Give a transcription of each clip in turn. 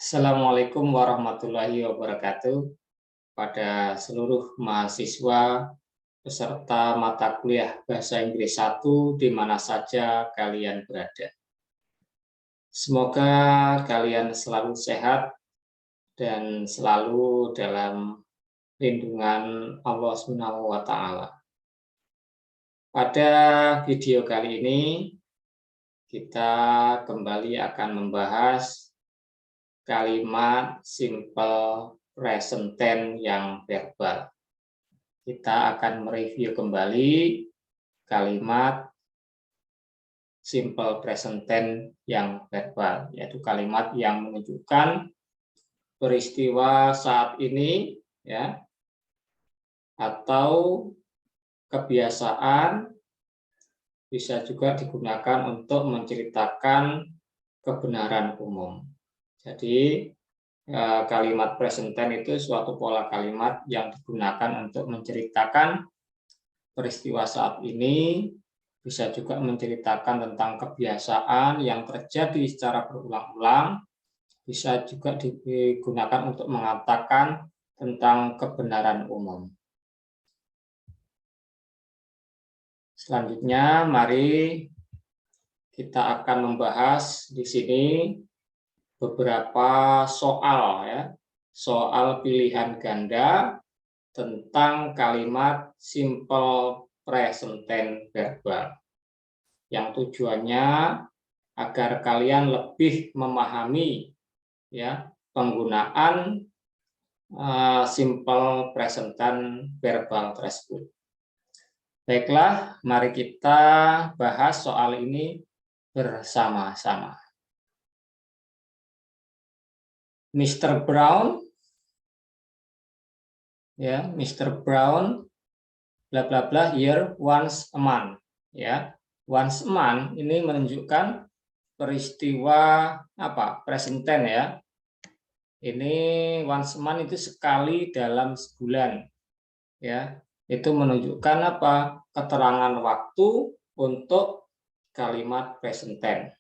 Assalamualaikum warahmatullahi wabarakatuh. Pada seluruh mahasiswa peserta mata kuliah Bahasa Inggris 1 di mana saja kalian berada. Semoga kalian selalu sehat dan selalu dalam lindungan Allah Subhanahu wa Ta'ala. Pada video kali ini kita kembali akan membahas kalimat simple present tense yang verbal. Kita akan mereview kembali kalimat simple present tense yang verbal, yaitu kalimat yang menunjukkan peristiwa saat ini, ya, atau kebiasaan. Bisa juga digunakan untuk menceritakan kebenaran umum. Jadi kalimat present tense itu suatu pola kalimat yang digunakan untuk menceritakan peristiwa saat ini, bisa juga menceritakan tentang kebiasaan yang terjadi secara berulang-ulang, bisa juga digunakan untuk mengatakan tentang kebenaran umum. Selanjutnya, mari kita akan membahas di sini beberapa soal, ya, soal pilihan ganda tentang kalimat simple present tense verbal, yang tujuannya agar kalian lebih memahami, ya, penggunaan simple present tense verbal tersebut. Baiklah, mari kita bahas soal ini bersama-sama. Mr. Brown, ya, Mr. Brown, bla bla bla, here once a month, ya. Once a month ini menunjukkan peristiwa apa? Present tense, ya. Ini once a month itu sekali dalam sebulan, ya. Itu menunjukkan apa? Keterangan waktu untuk kalimat present tense.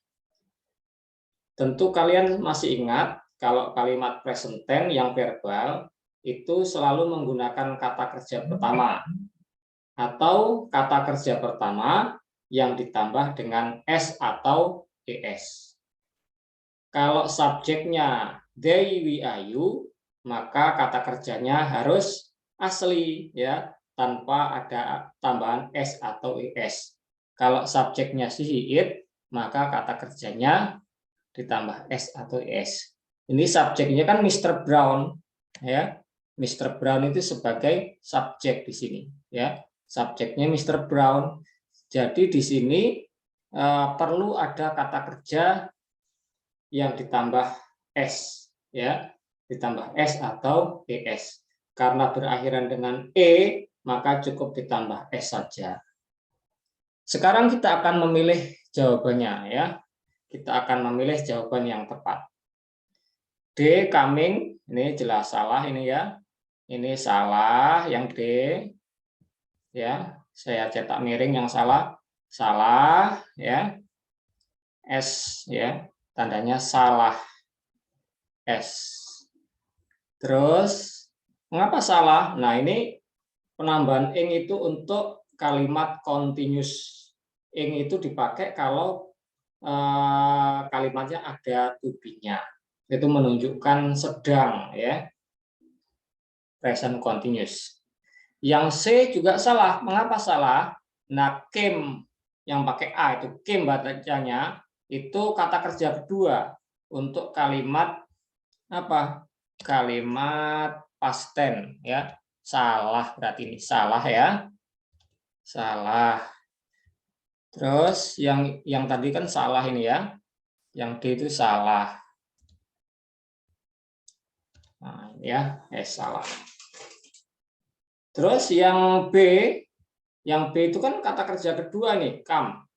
Tentu kalian masih ingat kalau kalimat present tense yang verbal itu selalu menggunakan kata kerja pertama atau kata kerja pertama yang ditambah dengan s atau es. Kalau subjeknya they, we, are, you, maka kata kerjanya harus asli, ya, tanpa ada tambahan s atau es. Kalau subjeknya she, it, maka kata kerjanya ditambah s atau es. Ini subjeknya kan Mr. Brown, ya. Mr. Brown itu sebagai subjek di sini, ya. Subjeknya Mr. Brown. Jadi di sini perlu ada kata kerja yang ditambah s, ya. Ditambah s atau es. Karena berakhiran dengan e, maka cukup ditambah s saja. Sekarang kita akan memilih jawabannya, ya. Kita akan memilih jawaban yang tepat. D, coming, ini jelas salah ini, ya. Ini salah yang D, ya. Saya cetak miring yang salah. Salah, ya. S, ya. Tandanya salah. S. Terus, mengapa salah? Nah, ini penambahan ing itu untuk kalimat continuous. Ing itu dipakai kalau kalimatnya ada to be-nya. Itu menunjukkan sedang, ya, present continuous. Yang C juga salah. Mengapa salah? Nah, came yang pakai a itu came bacanya itu kata kerja kedua untuk kalimat apa? Kalimat past tense, ya. Salah berarti ini salah, ya. Salah. Terus yang tadi kan salah ini, ya. Yang D itu salah. Nah, ya, salah. Terus yang B itu kan kata kerja kedua nih, come.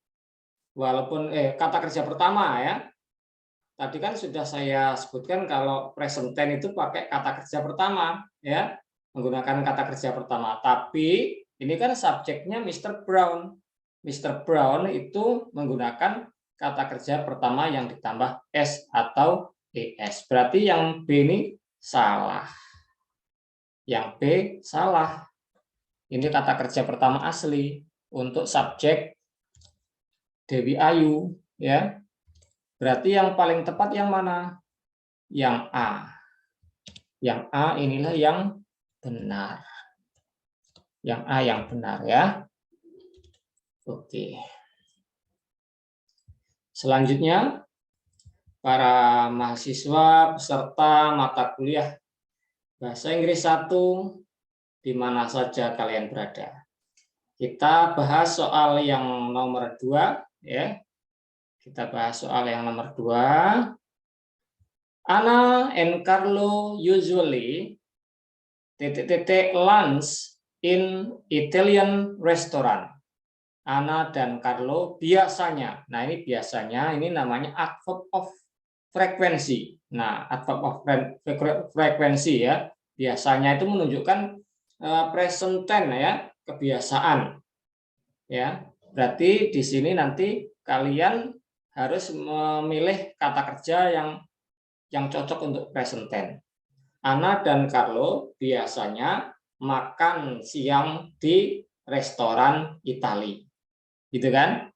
Walaupun kata kerja pertama, ya. Tadi kan sudah saya sebutkan kalau present tense itu pakai kata kerja pertama, ya, menggunakan kata kerja pertama. Tapi ini kan subjeknya Mr. Brown. Mr. Brown itu menggunakan kata kerja pertama yang ditambah s atau es. Berarti yang B ini salah. Yang B salah. Ini kata kerja pertama asli untuk subjek Dewi Ayu, ya. Berarti yang paling tepat yang mana? Yang A. Yang A inilah yang benar. Yang A yang benar, ya. Oke. Selanjutnya, para mahasiswa peserta mata kuliah Bahasa Inggris 1 di mana saja kalian berada. Kita bahas soal yang nomor 2, ya. Kita bahas soal yang nomor 2. Anna and Carlo usually lunch in Italian restaurant. Anna dan Carlo biasanya. Nah, ini biasanya ini namanya adverb of frequency. Nah, adverb of frequency, ya. Biasanya itu menunjukkan present tense, ya, kebiasaan. Ya. Berarti di sini nanti kalian harus memilih kata kerja yang cocok untuk present tense. Anna dan Carlo biasanya makan siang di restoran Italia. Gitu kan?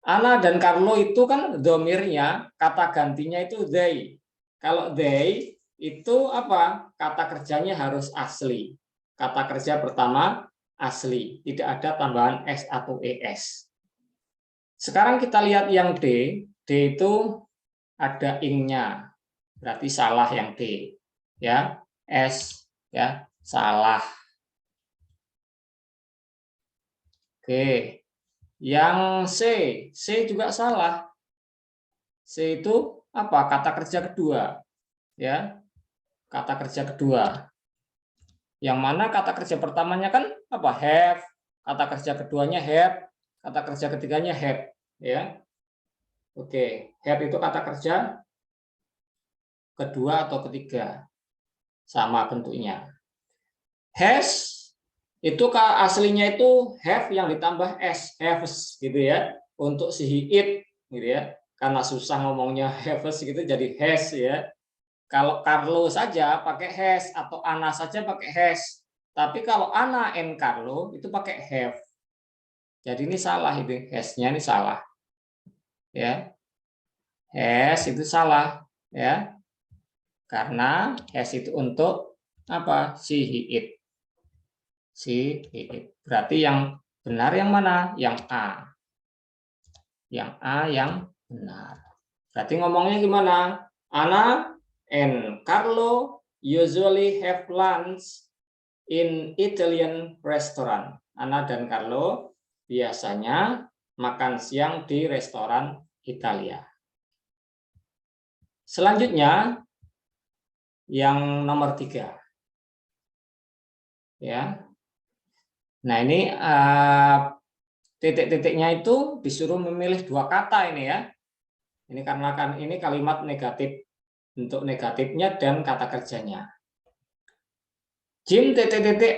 Anna dan Carlo itu kan domirnya, kata gantinya itu they. Kalau they itu apa? Kata kerjanya harus asli. Kata kerja pertama asli, tidak ada tambahan s atau es. Sekarang kita lihat yang D. D itu ada ing-nya. Berarti salah yang D. Ya, S, ya, salah. Oke. Yang C juga salah. C itu apa? Kata kerja kedua. Ya. Kata kerja kedua. Yang mana kata kerja pertamanya kan apa? Have. Kata kerja keduanya have. Kata kerja ketiganya have, ya. Oke, have itu kata kerja kedua atau ketiga. Sama bentuknya. Has itu aslinya itu have yang ditambah s, haves gitu ya. Untuk si it gitu ya. Karena susah ngomongnya haves gitu jadi has, ya. Kalau Carlo saja pakai has atau Anna saja pakai has. Tapi kalau Anna and Carlo itu pakai have. Jadi ini salah itu, has-nya ini salah. Ya. Has itu salah, ya. Karena has itu untuk apa? Si it. Si it. Berarti yang benar yang mana? Yang A. Yang A yang benar. Berarti ngomongnya gimana? Anna and Carlo usually have lunch in Italian restaurant. Anna dan Carlo biasanya makan siang di restoran Italia. Selanjutnya yang nomor 3. Ya. Nah, ini titik-titiknya itu disuruh memilih 2 kata ini, ya. Ini karena kan ini kalimat negatif, bentuk negatifnya dan kata kerjanya. Jim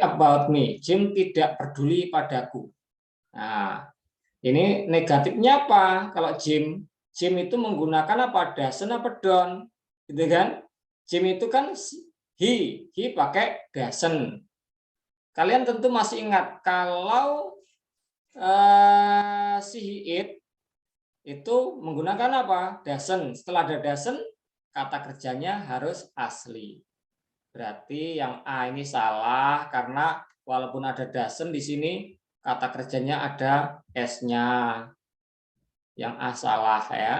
about me. Jim tidak peduli padaku. Nah, ini negatifnya apa? Kalau Jim itu menggunakan apa? Doesn't apa don't? Gitu kan? Jim itu kan he pakai doesn't. Kalian tentu masih ingat kalau si it itu menggunakan apa? Doesn't. Setelah ada doesn't, kata kerjanya harus asli. Berarti yang A ini salah karena walaupun ada doesn't di sini, kata kerjanya ada S-nya. Yang A salah, ya.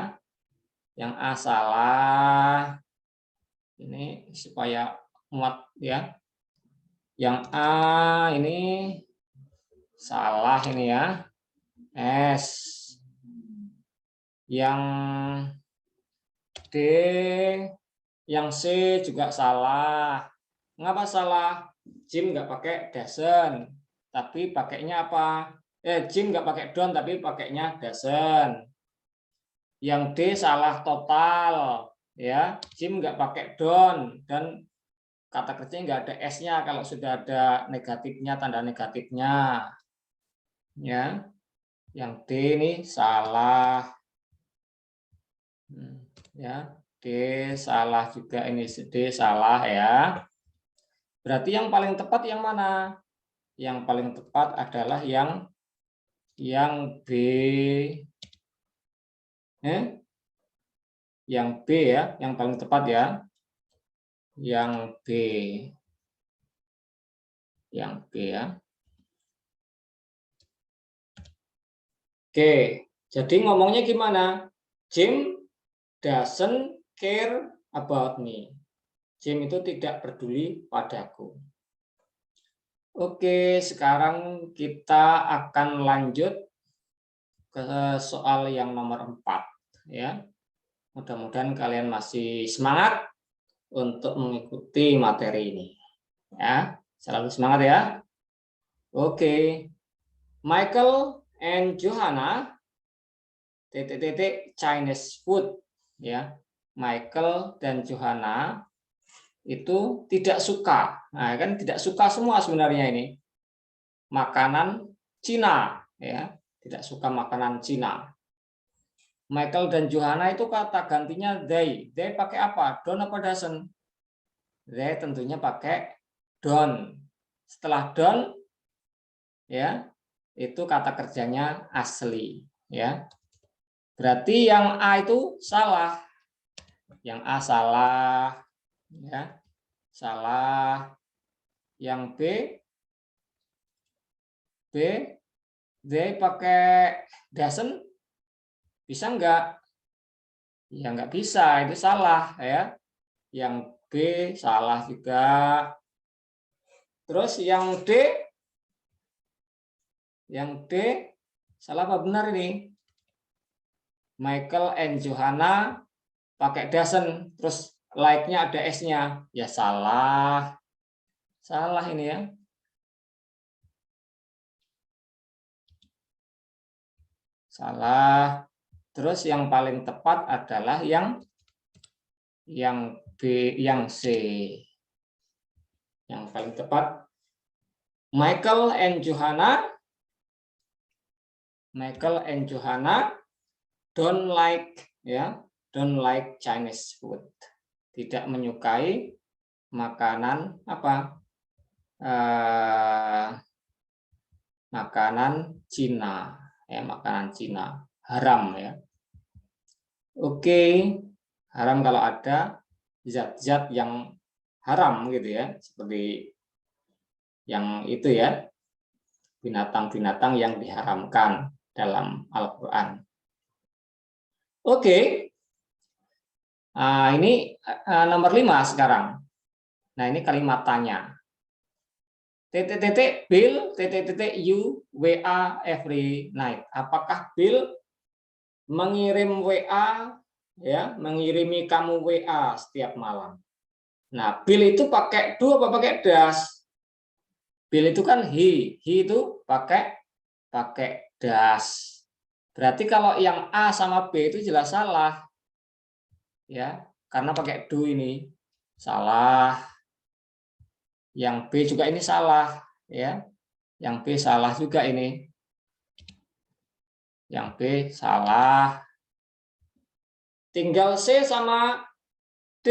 Yang A salah. Ini supaya muat, ya. Yang A ini salah ini, ya. S. Yang D, yang C juga salah. Mengapa salah? Jim nggak pakai doesn't, tapi pakainya apa? Jim nggak pakai don't, tapi pakainya doesn't. Yang D salah total, ya. Jim nggak pakai don't dan kata kerjanya nggak ada S-nya kalau sudah ada negatifnya, tanda negatifnya, ya. Yang D ini salah, ya. D salah juga, ini D salah ya. Berarti yang paling tepat yang mana? Yang paling tepat adalah yang B. Yang B ya, yang paling tepat ya. Yang B. Yang B ya. Oke, jadi ngomongnya gimana? Jim doesn't care about me. Jim itu tidak peduli padaku. Oke, sekarang kita akan lanjut ke soal yang nomor 4 ya. Mudah-mudahan kalian masih semangat untuk mengikuti materi ini. Ya, selalu semangat ya. Oke. Michael and Johanna Chinese food ya. Michael dan Johanna itu tidak suka. Nah, kan tidak suka semua sebenarnya ini. Makanan Cina ya, tidak suka makanan Cina. Michael dan Johanna itu kata gantinya they. They pakai apa? Don't apa doesn't? They tentunya pakai don't. Setelah don't ya, itu kata kerjanya asli ya. Berarti yang A itu salah. Yang A salah ya. Salah. Yang B they pakai doesn't, bisa enggak? Ya enggak bisa, itu salah ya. Yang B salah juga. Terus yang D salah apa benar ini? Michael and Johanna pakai doesn't, terus like-nya ada S-nya. Ya salah. Salah ini ya. Salah. Terus yang paling tepat adalah yang B, yang C. Yang paling tepat Michael and Johanna don't like ya, don't like Chinese food. Tidak menyukai makanan apa? Makanan Cina ya, makanan Cina. Haram ya. Oke, haram kalau ada zat-zat yang haram gitu ya, seperti yang itu ya, binatang-binatang yang diharamkan dalam Al-Quran. Oke, ini nomor 5 sekarang. Nah, ini kalimat tanya. Bill you WA every night. Apakah Bill mengirim WA ya, mengirimi kamu WA setiap malam? Nah, Bill itu pakai do apa pakai does? Bill itu kan he itu pakai does. Berarti kalau yang A sama B itu jelas salah. Ya, karena pakai do ini. Salah. Yang B juga ini salah, ya. Yang B salah juga ini. Yang B salah. Tinggal C sama D.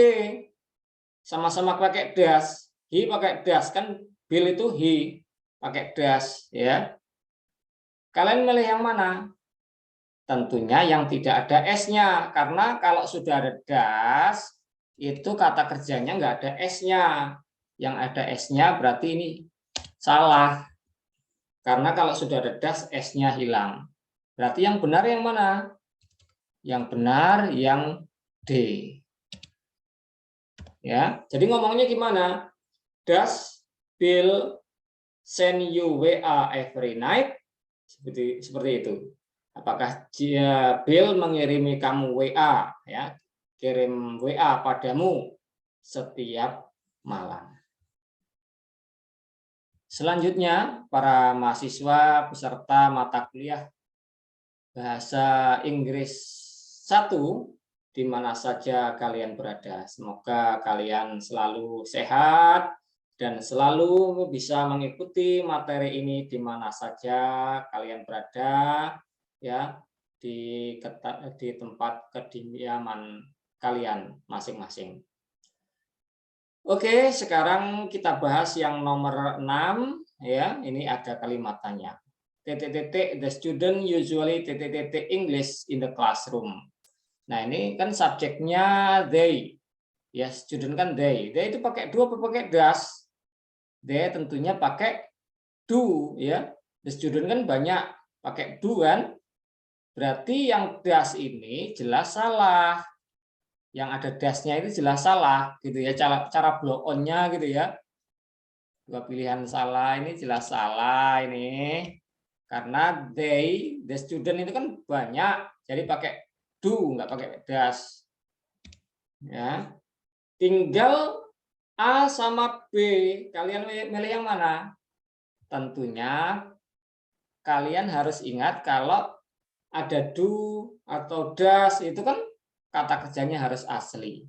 Sama-sama pakai does. He pakai does kan, Bill itu he pakai does ya. Kalian milih yang mana? Tentunya yang tidak ada S-nya, karena kalau sudah ada does itu kata kerjanya nggak ada S-nya. Yang ada S-nya berarti ini salah. Karena kalau sudah ada does S-nya hilang. Berarti yang benar yang mana? Yang benar yang D. Ya, jadi ngomongnya gimana? Does Bill send you WA every night? Seperti itu. Apakah Bill mengirimi kamu WA ya? Kirim WA padamu setiap malam. Selanjutnya, para mahasiswa peserta mata kuliah Bahasa Inggris 1 di mana saja kalian berada. Semoga kalian selalu sehat dan selalu bisa mengikuti materi ini di mana saja kalian berada ya, di tempat kediaman kalian masing-masing. Oke, sekarang kita bahas yang nomor 6 ya. Ini ada kalimatannya. The student usually English in the classroom. Nah, ini kan subjeknya they. Ya, student kan they. They itu pakai do apa pakai does? They tentunya pakai do ya. The student kan banyak pakai do kan? Berarti yang does ini jelas salah. Yang ada does-nya itu jelas salah gitu ya. Cara blow on-nya gitu ya. Dua pilihan salah ini jelas salah ini. Karena they, the student itu kan banyak, jadi pakai do, nggak pakai does. Ya. Tinggal A sama B, kalian milih yang mana? Tentunya kalian harus ingat kalau ada do atau does itu kan kata kerjanya harus asli.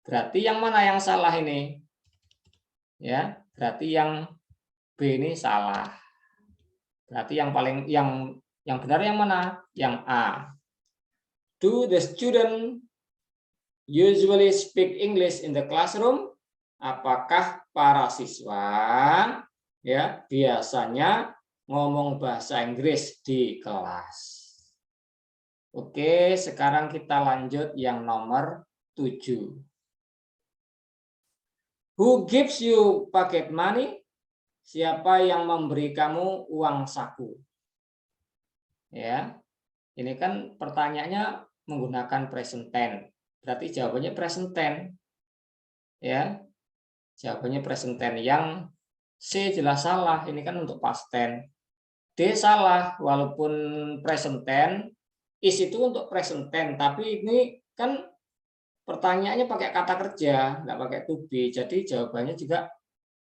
Berarti yang mana yang salah ini? Ya, berarti yang B ini salah. Berarti yang benar yang mana? Yang A. Do the student usually speak English in the classroom? Apakah para siswa ya biasanya ngomong bahasa Inggris di kelas? Oke, sekarang kita lanjut yang nomor 7. Who gives you pocket money? Siapa yang memberi kamu uang saku? Ya, ini kan pertanyaannya menggunakan present tense. Berarti jawabannya present tense. Ya, jawabannya present tense. Yang C jelas salah. Ini kan untuk past tense. D salah, walaupun present tense. Is itu untuk present tense, tapi ini kan pertanyaannya pakai kata kerja, nggak pakai to be. Jadi jawabannya juga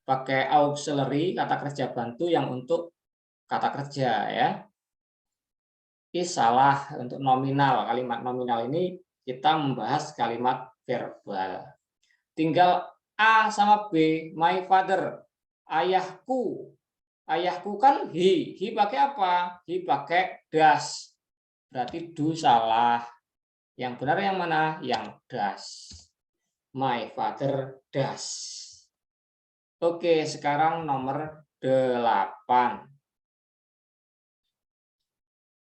pakai auxiliary, kata kerja bantu yang untuk kata kerja ya. Is salah untuk nominal. Kalimat nominal ini kita membahas kalimat verbal. Tinggal A sama B, my father, ayahku. Ayahku kan he pakai apa? He pakai does. Berarti do salah. Yang benar yang mana? Yang does. My father does. Oke, sekarang nomor 8.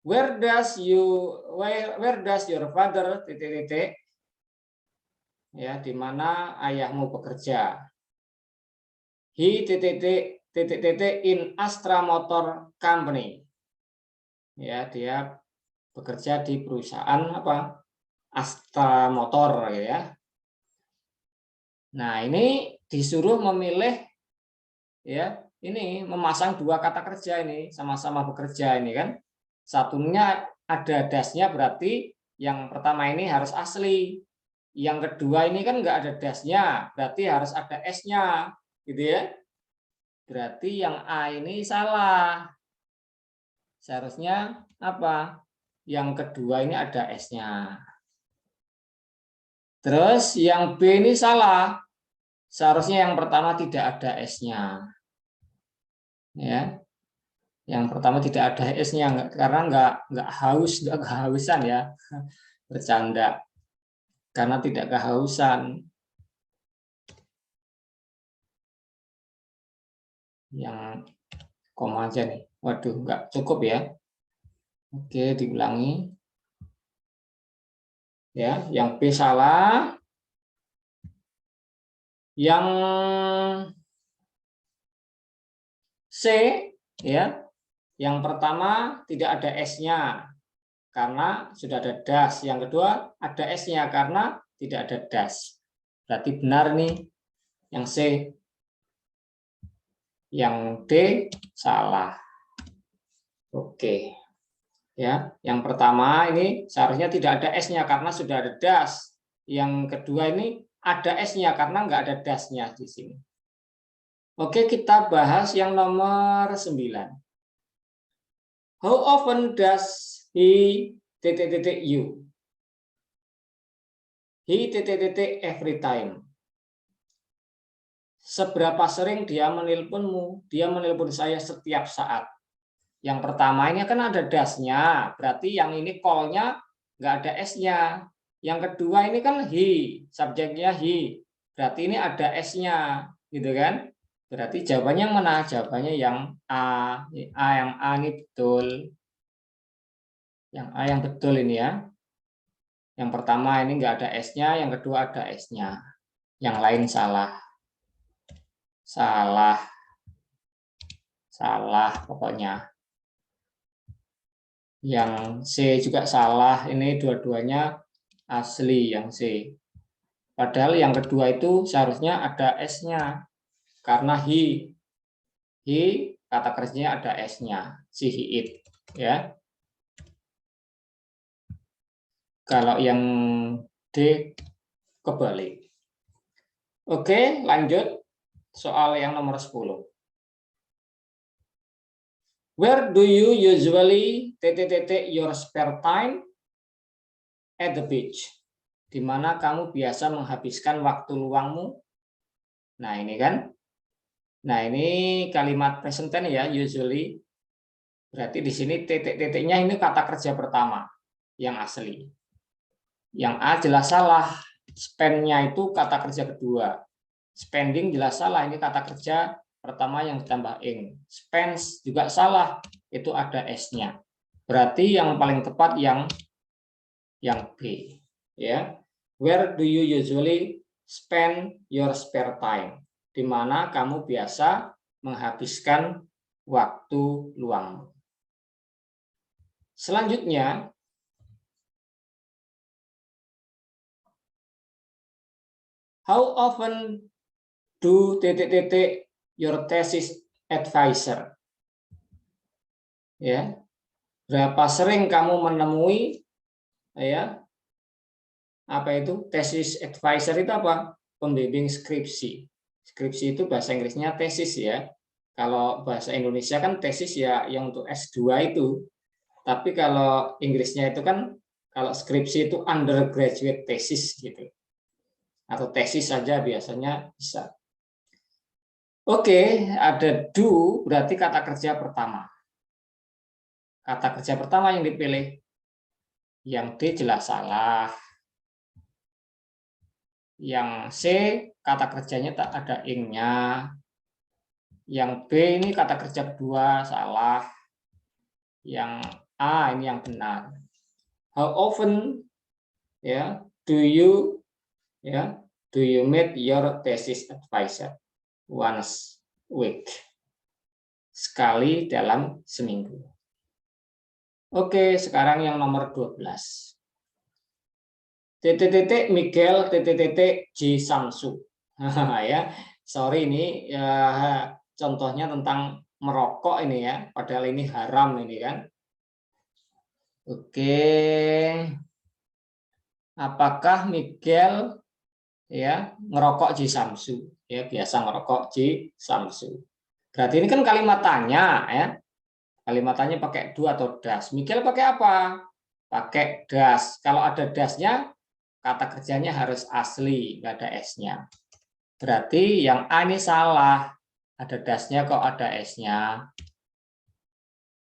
Where does your father ya, di mana ayahmu bekerja? He in Astra Motor Company. Ya, dia bekerja di perusahaan apa? Astra Motor ya. Nah, ini disuruh memilih ya, ini memasang dua kata kerja ini, sama-sama bekerja ini kan. Satunya ada dasnya, berarti yang pertama ini harus asli. Yang kedua ini kan nggak ada dasnya, berarti harus ada S-nya, gitu ya. Berarti yang A ini salah. Seharusnya apa? Yang kedua ini ada S-nya. Terus yang B ini salah. Seharusnya yang pertama tidak ada S-nya. Ya. Yang pertama tidak ada S-nya karena nggak kehausan ya. Bercanda. Karena tidak kehausan. Yang koma aja nih. Waduh, nggak cukup ya. Oke, diulangi. Ya, yang B salah. Yang C ya. Yang pertama tidak ada S-nya karena sudah ada das. Yang kedua ada S-nya karena tidak ada das. Berarti benar nih yang C. Yang D salah. Oke. Ya, yang pertama ini seharusnya tidak ada S-nya karena sudah ada das. Yang kedua ini ada S-nya karena nggak ada das-nya di sini. Oke, kita bahas yang nomor 9. How often does he you? He every time. Seberapa sering dia menelponmu? Dia menelpon saya setiap saat. Yang pertama ini kan ada dasnya, berarti yang ini call-nya nggak ada S-nya. Yang kedua ini kan he, subjeknya he. Berarti ini ada S-nya, gitu kan? Berarti jawabannya yang mana? Jawabannya yang A. Yang A ini betul. Yang A yang betul ini ya. Yang pertama ini enggak ada S-nya, yang kedua ada S-nya. Yang lain salah. Salah pokoknya. Yang C juga salah, ini dua-duanya asli yang C. Padahal yang kedua itu seharusnya ada S-nya. Karena he kata kerjanya ada S-nya, si he it ya. Kalau yang D kebalik. Oke, lanjut soal yang nomor 10. Where do you usually your spare time? At the beach. Di mana kamu biasa menghabiskan waktu luangmu? Nah, ini kan. Nah, ini kalimat present tense ya, usually. Berarti di sini titik-titiknya ini kata kerja pertama yang asli. Yang A jelas salah. Spend-nya itu kata kerja kedua. Spending jelas salah, ini kata kerja pertama yang ditambah ing. Spends juga salah, itu ada S-nya. Berarti yang paling tepat yang B, ya. Where do you usually spend your spare time? Di mana kamu biasa menghabiskan waktu luang. Selanjutnya, how often do your thesis advisor? Ya. Berapa sering kamu menemui ya apa itu tesis advisor itu apa? Pembimbing skripsi. Skripsi itu bahasa Inggrisnya tesis ya. Kalau bahasa Indonesia kan tesis ya yang untuk S2 itu. Tapi kalau Inggrisnya itu kan kalau skripsi itu undergraduate thesis gitu. Atau tesis saja biasanya bisa. Oke, ada do berarti kata kerja pertama. Kata kerja pertama yang dipilih. Yang D jelas salah. Yang C kata kerjanya tak ada ing-nya. Yang B ini kata kerja kedua salah. Yang A ini yang benar. How often ya do you meet your thesis advisor? Once week. Sekali dalam seminggu. Oke, sekarang yang nomor 12. Miguel J Samsu. Ya, sorry ini ya, contohnya tentang merokok ini ya, padahal ini haram ini kan. Oke. Apakah Miguel ya ngerokok J Samsu? Ya, biasa ngerokok J Samsu. Berarti ini kan kalimat tanya ya. Kalimat tanya pakai do atau das. Miguel pakai apa? Pakai das. Kalau ada dasnya, kata kerjanya harus asli, nggak ada S-nya. Berarti yang A ini salah. Ada dasnya kok ada S-nya.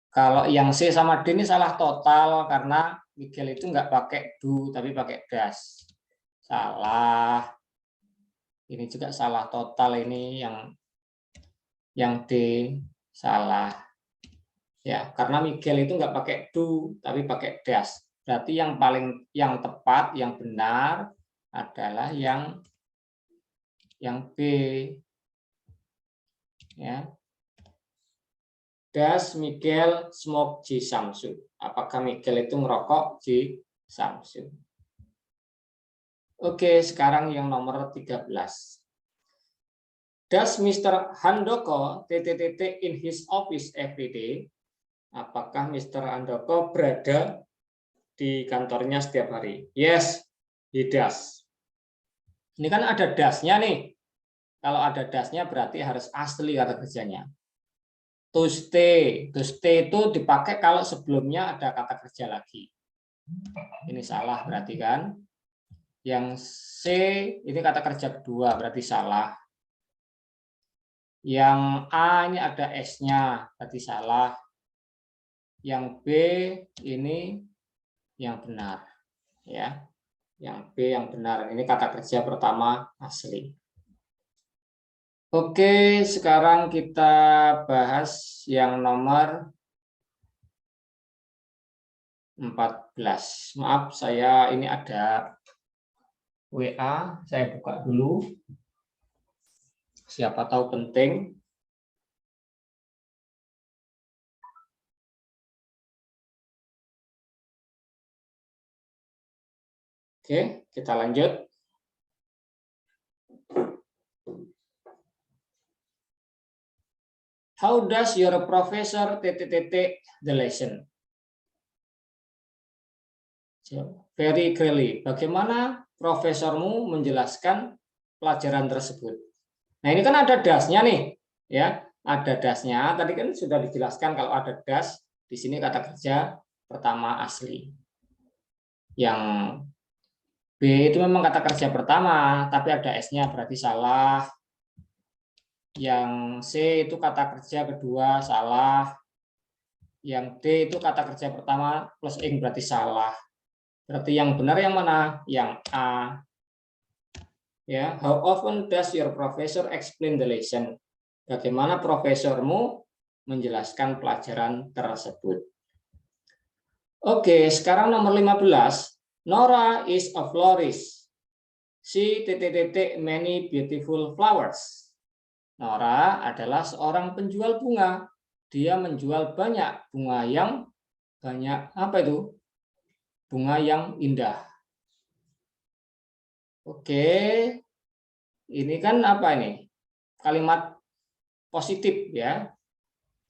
Kalau yang C sama D ini salah total karena Miguel itu nggak pakai do, tapi pakai das. Salah. Ini juga salah total ini yang D salah. Ya, karena Miguel itu nggak pakai do, tapi pakai das. Berarti yang tepat, yang benar adalah yang B. Ya. Does Miguel smoke J Samsu? Apakah Miguel itu merokok J Samsu? Oke, sekarang yang nomor 13. Does Mr. Handoko in his office every day? Apakah Mr. Handoko berada di kantornya setiap hari? Yes, he does. Ini kan ada dasnya nih. Kalau ada dasnya berarti harus asli kata kerjanya. To stay itu dipakai kalau sebelumnya ada kata kerja lagi. Ini salah berarti kan. Yang C ini kata kerja kedua berarti salah. Yang A ini ada S-nya berarti salah. Yang B ini yang benar ya. Yang B yang benar. Ini kata kerja pertama asli. Oke, sekarang kita bahas yang nomor 14. Maaf, saya ini ada WA, saya buka dulu. Siapa tahu penting. Oke, kita lanjut. How does your professor the lesson? Very clearly. Bagaimana profesormu menjelaskan pelajaran tersebut? Nah, ini kan ada dasnya nih, ya. Ada dasnya. Tadi kan sudah dijelaskan kalau ada das, di sini kata kerja pertama asli. Yang B itu memang kata kerja pertama, tapi ada S-nya berarti salah. Yang C itu kata kerja kedua salah. Yang D itu kata kerja pertama plus ing berarti salah. Berarti yang benar yang mana? Yang A. Ya, how often does your professor explain the lesson? Bagaimana profesormu menjelaskan pelajaran tersebut? Oke, sekarang nomor 15. Nora is a florist. She many beautiful flowers. Nora adalah seorang penjual bunga. Dia menjual banyak bunga yang banyak apa itu? Bunga yang indah. Oke, ini kan apa ini? Kalimat positif ya.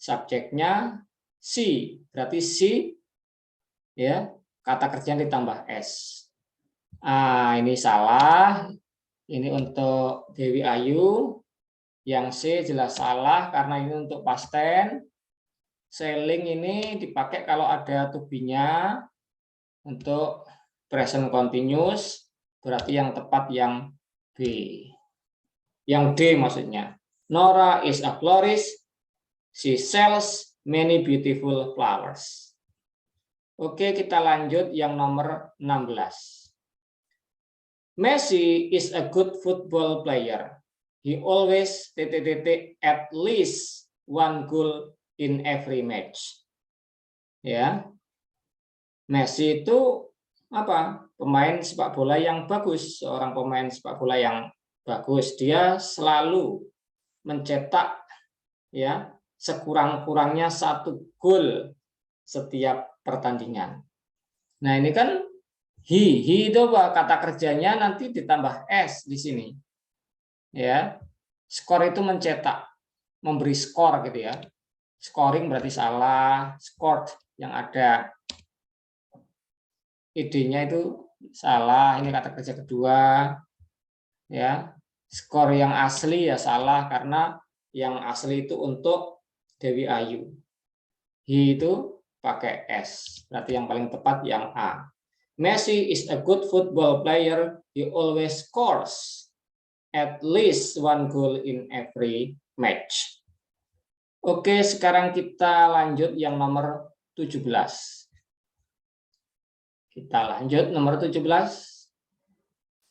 Subjeknya she, berarti she ya, kata kerja ditambah s. Ini salah. Ini untuk Dewi Ayu. Yang C jelas salah karena ini untuk past tense. Selling ini dipakai kalau ada to be-nya. Untuk present continuous berarti yang tepat yang B. Yang D maksudnya. Nora is a florist. She sells many beautiful flowers. Oke, kita lanjut yang nomor 16. Messi is a good football player. He always at least one goal in every match. Ya. Messi itu apa? Pemain sepak bola yang bagus, seorang pemain sepak bola yang bagus. Dia selalu mencetak ya sekurang-kurangnya 1 gol setiap pertandingan. Nah, ini kan he itu kata kerjanya nanti ditambah s di sini. Ya. Skor itu mencetak, memberi skor gitu ya. Scoring berarti salah, scored yang ada ide-nya itu salah, ini kata kerja kedua. Ya. Skor yang asli ya salah karena yang asli itu untuk Dewi Ayu. He itu pakai S, berarti yang paling tepat yang A. Messi is a good football player. He always scores at least one goal in every match. Oke, sekarang kita lanjut yang nomor 17. Kita lanjut nomor 17.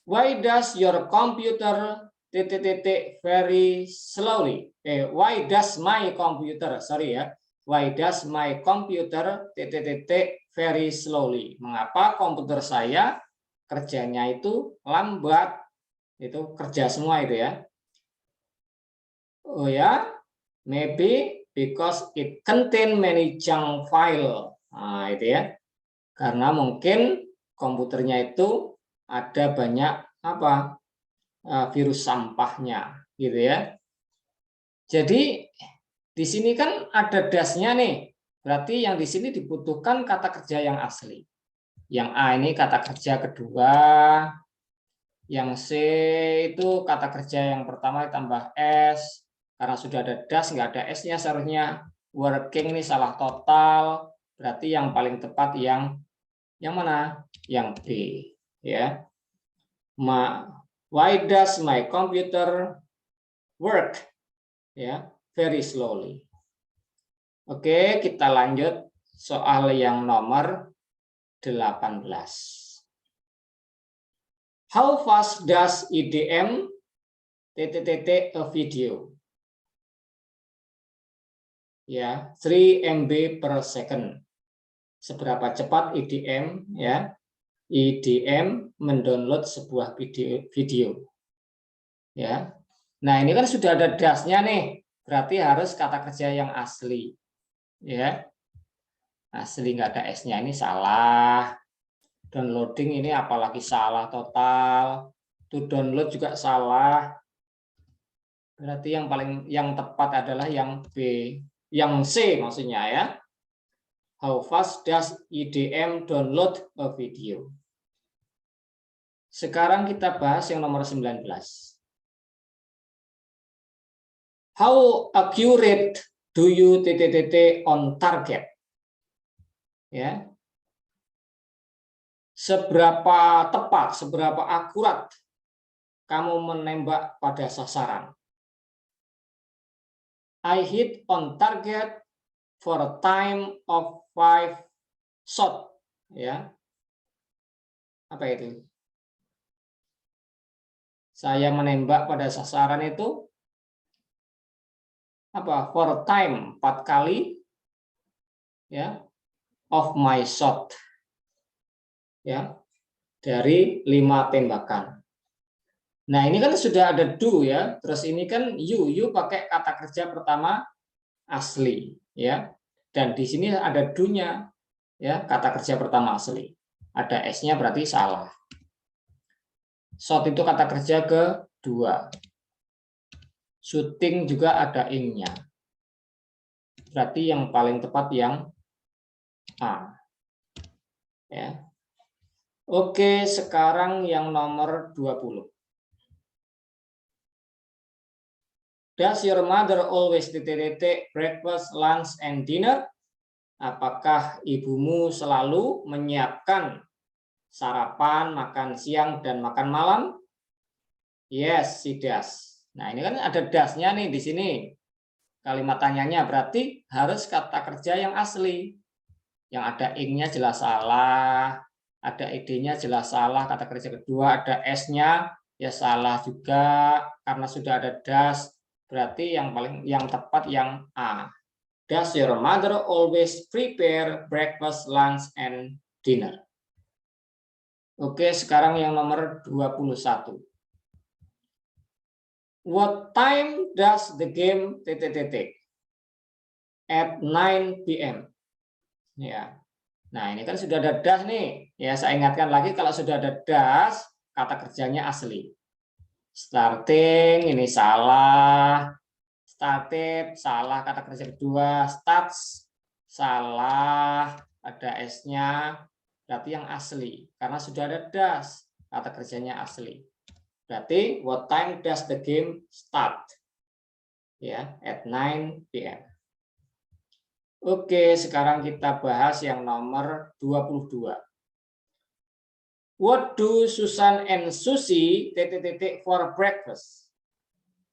Why does your computer very slowly? Why does my computer, sorry ya. Why does my computer very slowly? Mengapa komputer saya kerjanya itu lambat? Itu kerja semua itu ya. Oh ya, maybe because it contain many junk file. Nah, itu ya. Karena mungkin komputernya itu ada banyak apa? Virus sampahnya, gitu ya. Jadi di sini kan ada dasnya nih. Berarti yang di sini dibutuhkan kata kerja yang asli. Yang A ini kata kerja kedua. Yang C itu kata kerja yang pertama ditambah S. Karena sudah ada das, nggak ada S-nya seharusnya. Working ini salah total. Berarti yang paling tepat yang mana? Yang B. Ya. Why does my computer work? Ya, very slowly. Oke, kita lanjut soal yang nomor 18. How fast does IDM a video? Ya, 3 MB per second. Seberapa cepat IDM ya? IDM mendownload sebuah video. Ya. Nah, ini kan sudah ada dasnya nih. Berarti harus kata kerja yang asli. Ya. Asli nggak ada S-nya, ini salah. Downloading ini apalagi salah total. To download juga salah. Berarti yang tepat adalah yang B, yang C maksudnya ya. How fast does IDM download a video? Sekarang kita bahas yang nomor 19. How accurate do you on target? Ya. Seberapa tepat, seberapa akurat kamu menembak pada sasaran? I hit on target for a time of 5 shot. Ya. Apa itu? Saya menembak pada sasaran itu apa? For a time 4 kali ya of my shot. Ya. Dari 5 tembakan. Nah, ini kan sudah ada do ya. Terus ini kan you pakai kata kerja pertama asli ya. Dan di sini ada do-nya ya, kata kerja pertama asli. Ada S-nya berarti salah. Shot itu kata kerja kedua. Shooting juga ada ing-nya. Berarti yang paling tepat yang A. Ya. Oke, sekarang yang nomor 20. Does your mother always breakfast, lunch, and dinner? Apakah ibumu selalu menyiapkan sarapan, makan siang, dan makan malam? Yes, she does. Nah, ini kan ada dasnya nih di sini. Kalimat tanyanya berarti harus kata kerja yang asli. Yang ada ing-nya jelas salah, ada id-nya jelas salah, kata kerja kedua ada s-nya ya salah juga karena sudah ada das. Berarti yang tepat yang A. Does your mother always prepare breakfast, lunch, and dinner? Oke, sekarang yang nomor 21. What time does the game at 9 p.m. Ya. Nah, ini kan sudah ada das nih. Ya, saya ingatkan lagi kalau sudah ada das, kata kerjanya asli. Starting ini salah. Started salah, kata kerja kedua. Starts salah, ada S-nya. Berarti yang asli karena sudah ada das, kata kerjanya asli. Berarti what time does the game start? Ya, at 9 p.m. Oke, sekarang kita bahas yang nomor 22. What do Susan and Susie for breakfast?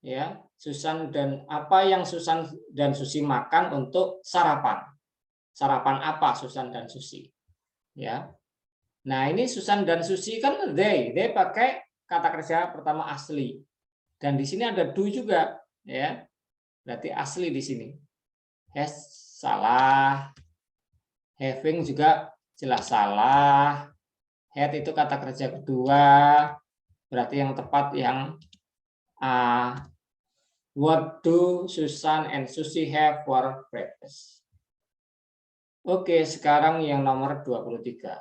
Ya, Susan dan apa yang Susan dan Susie makan untuk sarapan? Sarapan apa Susan dan Susie? Ya. Nah, ini Susan dan Susie kan they pakai kata kerja pertama asli. Dan di sini ada do juga, ya. Berarti asli di sini. Has salah. Having juga jelas salah. Had itu kata kerja kedua. Berarti yang tepat yang A. What do Susan and Susie have for breakfast? Oke, sekarang yang nomor 23.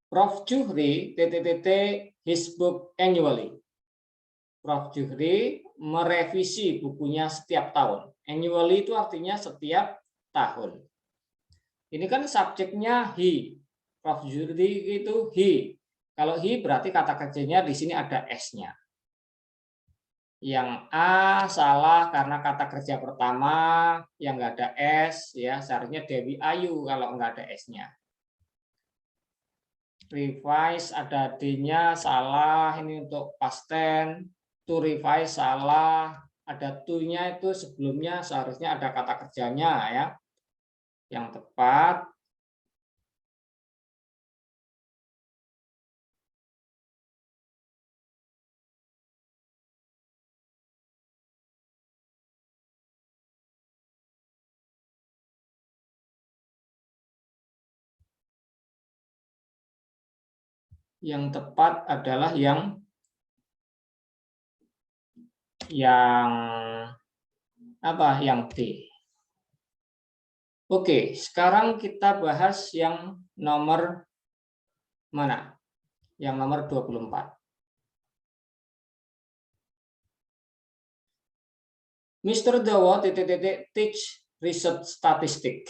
Prof. Juhri his book annually. Prof. Juhri merevisi bukunya setiap tahun. Annually itu artinya setiap tahun. Ini kan subjeknya he. Prof. Juhri itu he. Kalau he berarti kata kerjanya di sini ada s-nya. Yang A salah karena kata kerja pertama yang nggak ada S ya, seharusnya Dewi Ayu kalau nggak ada S-nya. Revise ada D-nya salah, ini untuk past tense. To revise salah, ada to-nya itu sebelumnya seharusnya ada kata kerjanya ya. Yang tepat Yang tepat adalah yang apa? Yang D. Oke, sekarang kita bahas yang nomor mana? Yang nomor 24. Mr. Dawo teach research statistik.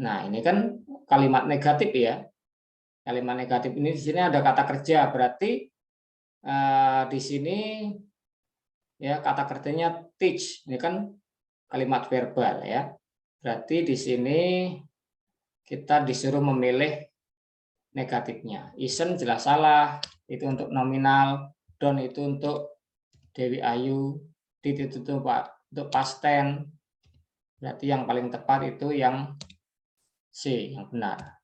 Nah, ini kan kalimat negatif ya. Kalimat negatif ini di sini ada kata kerja, berarti di sini ya kata kerjanya teach. Ini kan kalimat verbal ya. Berarti di sini kita disuruh memilih negatifnya. Isn't jelas salah, itu untuk nominal, don't itu untuk Dewi Ayu, did itu untuk past tense. Berarti yang paling tepat itu yang C, yang benar.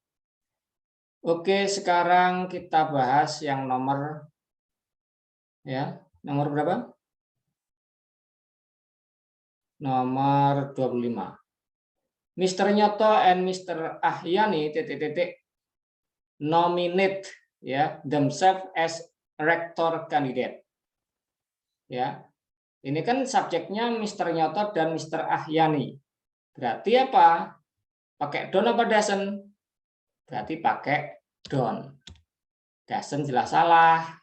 Oke, sekarang kita bahas yang nomor berapa? Nomor 25. Mr. Nyoto and Mr. Ahyani nominate themselves as rector candidate. Ya. Ini kan subjeknya Mr. Nyoto dan Mr. Ahyani. Berarti apa? Pakai don't apa doesn't? Berarti pakai don't. Doesn't jelas salah.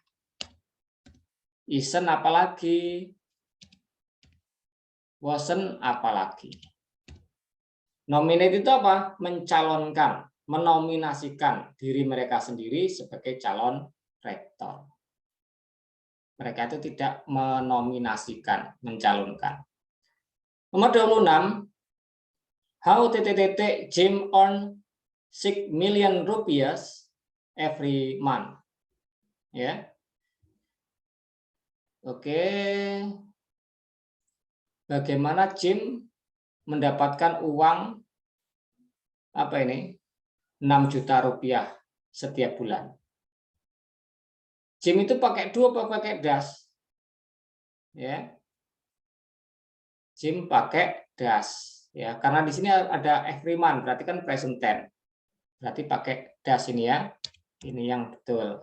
Isn't apalagi? Wasn't apalagi? Nominate itu apa? Mencalonkan, menominasikan diri mereka sendiri sebagai calon rektor. Mereka itu tidak menominasikan, mencalonkan. Nomor 26. How Jim earn 6 million rupiah every month. Ya. Oke. Bagaimana Jim mendapatkan uang 6 juta rupiah setiap bulan? Jim itu pakai do apa pakai does? Ya. Jim pakai does ya, karena di sini ada every month, berarti kan present tense. Berarti pakai does ini ya. Ini yang betul.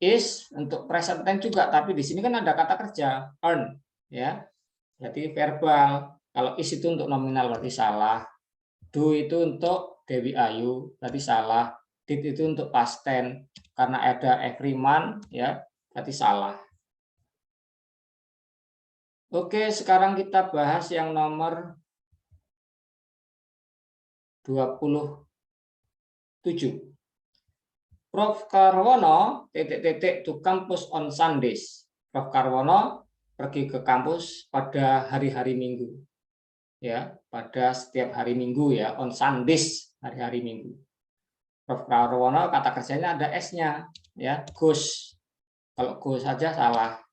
Is untuk present tense juga, tapi di sini kan ada kata kerja earn ya. Berarti verbal. Kalau is itu untuk nominal berarti salah. Do itu untuk Dewi Ayu berarti salah. Did itu untuk past tense. Karena ada every month ya, berarti salah. Oke, sekarang kita bahas yang nomor 27. Prof. Karwono to campus on Sundays. Prof. Karwono pergi ke kampus pada hari-hari Minggu. Ya, pada setiap hari Minggu ya, on Sundays, hari-hari Minggu. Prof. Karwono kata kerjanya ada S-nya ya, goes. Kalau goes saja salah.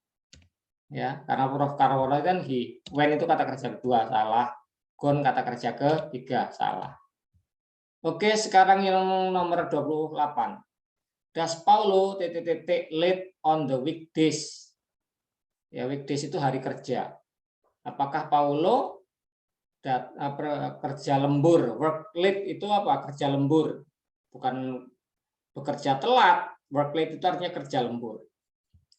Ya, karena Prof. Karwono kan he. When itu kata kerja kedua salah. Gone kata kerja ketiga salah. Oke, sekarang yang nomor 28. Does Paulo late on the weekdays? Ya, weekdays itu hari kerja. Apakah Paulo kerja lembur? Work late itu apa? Kerja lembur. Bukan bekerja telat. Work late itu artinya kerja lembur.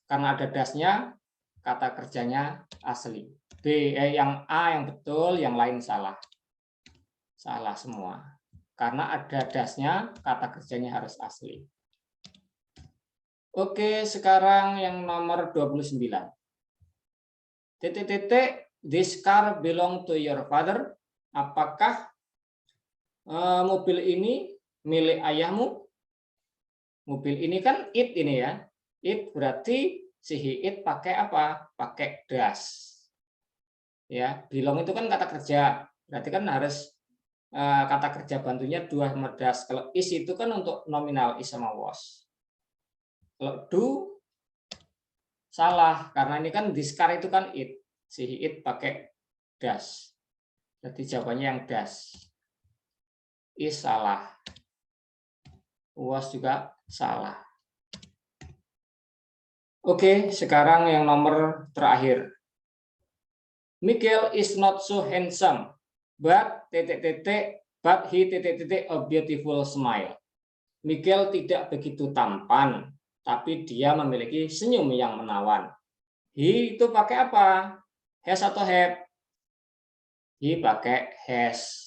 Karena ada dasnya, kata kerjanya asli. Yang A yang betul, yang lain salah. Salah semua. Karena ada dasnya, kata kerjanya harus asli. Oke, sekarang yang nomor 29. This car belong to your father. Apakah mobil ini milik ayahmu? Mobil ini kan it ini ya. It berarti si it pakai apa? Pakai does. Ya, belong itu kan kata kerja. Berarti kan harus kata kerja bantunya dua sama does. Kalau is itu kan untuk nominal is sama was. Kalau do salah karena ini kan this car itu kan it. Si it pakai does. Jadi jawabannya yang does. Is salah. Was juga salah. Oke, sekarang yang nomor terakhir. Michael is not so handsome, but he a beautiful smile. Miguel tidak begitu tampan, tapi dia memiliki senyum yang menawan. He itu pakai apa? Has atau have? He pakai has.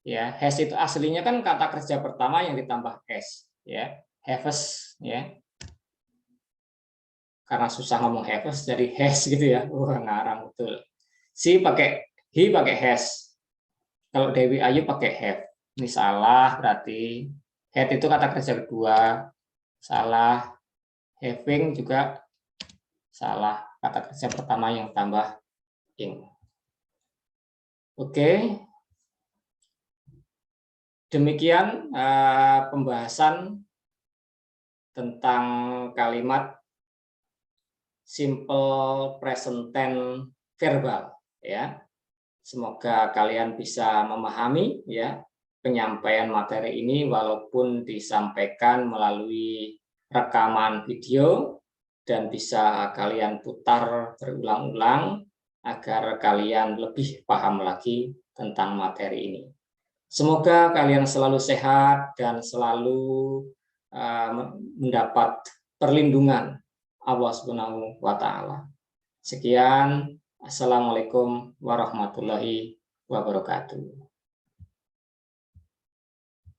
Ya, has itu aslinya kan kata kerja pertama yang ditambah s, ya. Haves, ya. Karena susah ngomong haves jadi has gitu ya. Wah, ngarang betul. He pakai has. Kalau Dewi Ayu pakai have. Ini salah berarti. Had itu kata kerja kedua. Salah. Having juga salah. Kata kerja pertama yang tambah ing. Oke. Demikian pembahasan tentang kalimat simple present tense verbal, ya. Semoga kalian bisa memahami ya penyampaian materi ini walaupun disampaikan melalui rekaman video dan bisa kalian putar berulang-ulang agar kalian lebih paham lagi tentang materi ini. Semoga kalian selalu sehat dan selalu mendapat perlindungan Allah Subhanahu wa Ta'ala. Sekian, Assalamualaikum warahmatullahi wabarakatuh.